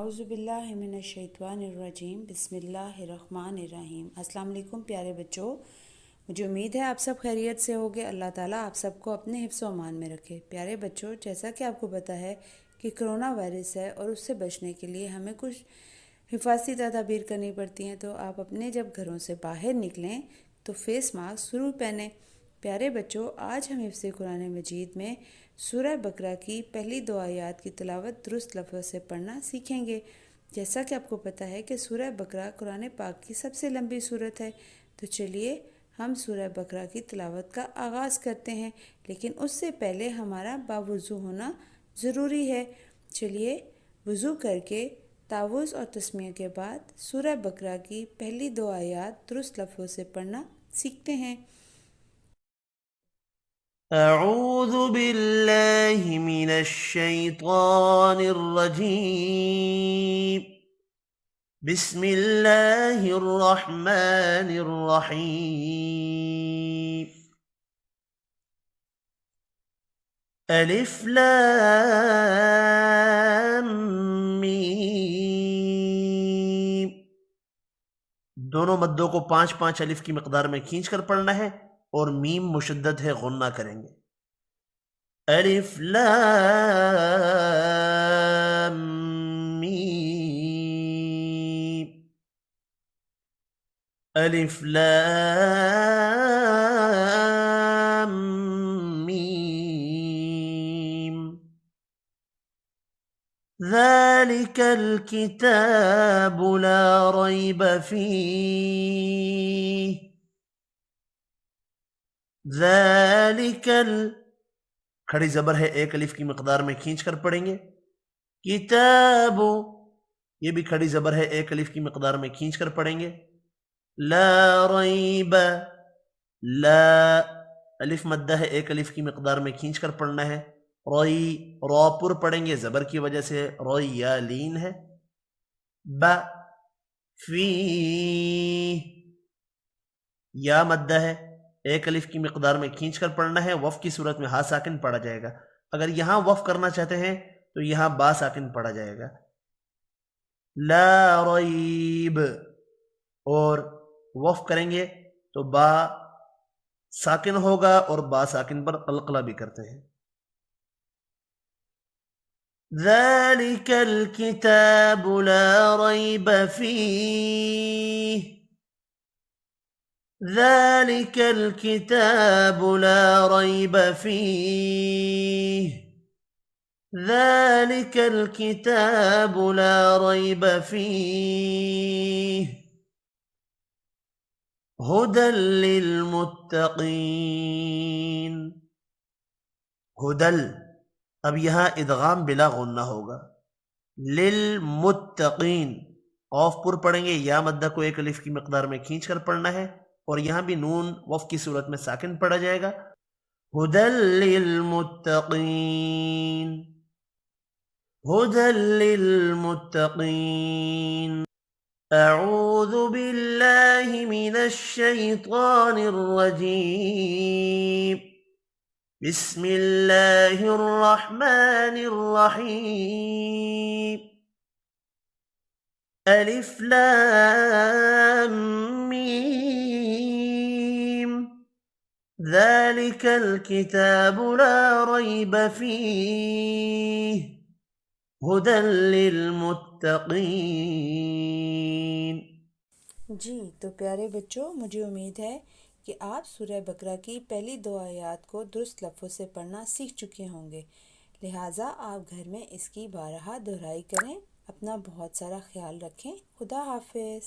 اعوذ باللہ من الشیطان الرجیم بسم اللہ الرحمن الرحیم۔ السلام علیکم پیارے بچوں، مجھے امید ہے آپ سب خیریت سے ہوگے۔ اللہ تعالیٰ آپ سب کو اپنے حفظ و امان میں رکھے۔ پیارے بچوں، جیسا کہ آپ کو پتہ ہے کہ کرونا وائرس ہے اور اس سے بچنے کے لیے ہمیں کچھ حفاظتی تدابیر کرنی پڑتی ہیں، تو آپ اپنے جب گھروں سے باہر نکلیں تو فیس ماسک ضرور پہنیں۔ پیارے بچوں، آج ہم حفظ قرآن مجید میں سورہ بقرہ کی پہلی 2 آیات کی تلاوت درست لفظ سے پڑھنا سیکھیں گے۔ جیسا کہ آپ کو پتہ ہے کہ سورہ بقرہ قرآن پاک کی سب سے لمبی سورت ہے، تو چلیے ہم سورہ بقرہ کی تلاوت کا آغاز کرتے ہیں، لیکن اس سے پہلے ہمارا باوضو ہونا ضروری ہے۔ چلیے وضو کر کے تعوذ اور تسمیہ کے بعد سورہ بقرہ کی پہلی 2 آیات درست لفظ سے پڑھنا سیکھتے ہیں۔ اعوذ باللہ من الشیطان الرجیم بسم اللہ الرحمن الرحیم الف لام میم۔ دونوں مدوں کو 5 الف کی مقدار میں کھینچ کر پڑھنا ہے اور میم مشدد ہے، غنہ کریں گے۔ الف لام میم، الف لام میم۔ ذلك الكتاب لا ريب فيه، ذلك کھڑی زبر ہے، 1 الف کی مقدار میں کھینچ کر پڑھیں گے۔ کتاب، یہ بھی کھڑی زبر ہے، 1 الف کی مقدار میں کھینچ کر پڑھیں گے۔ لا ریب، لا الف مدہ ہے، 1 الف کی مقدار میں کھینچ کر پڑھنا ہے۔ روئی، رو پر پڑھیں گے، زبر کی وجہ سے روئی یا لین ہے۔ ب فی، یا مدہ ہے، 1 الف کی مقدار میں کھینچ کر پڑھنا ہے۔ وف کی صورت میں ہا ساکن پڑھا جائے گا، اگر یہاں وف کرنا چاہتے ہیں تو یہاں با ساکن پڑھا جائے گا۔ لا ریب، اور وف کریں گے تو با ساکن ہوگا اور با ساکن پر قلقلہ بھی کرتے ہیں۔ ذلك الكتاب لا ريب فيه، ذلك الكتاب لا ريب فيه، ذلك الكتاب لا ريب فيه هدى للمتقين۔ ہدل، اب یہاں ادغام بلا غنہ ہوگا۔ للمتقین، قاف پر پڑھیں گے، یا مدہ کو 1 الف کی مقدار میں کھینچ کر پڑھنا ہے، اور یہاں بھی نون وف کی صورت میں ساکن پڑھا جائے گا۔ ہدل للمتقین، ہدل للمتقین۔ اعوذ باللہ من الشیطان الرجیم بسم اللہ الرحمن الرحیم الف لام میم، ذلك الكتاب لا ریب فیہ ہدی للمتقین۔ جی تو پیارے بچوں، مجھے امید ہے کہ آپ سورہ بقرہ کی پہلی 2 آیات کو درست لفظ سے پڑھنا سیکھ چکے ہوں گے، لہٰذا آپ گھر میں اس کی بارہا دہرائی کریں۔ اپنا بہت سارا خیال رکھیں۔ خدا حافظ۔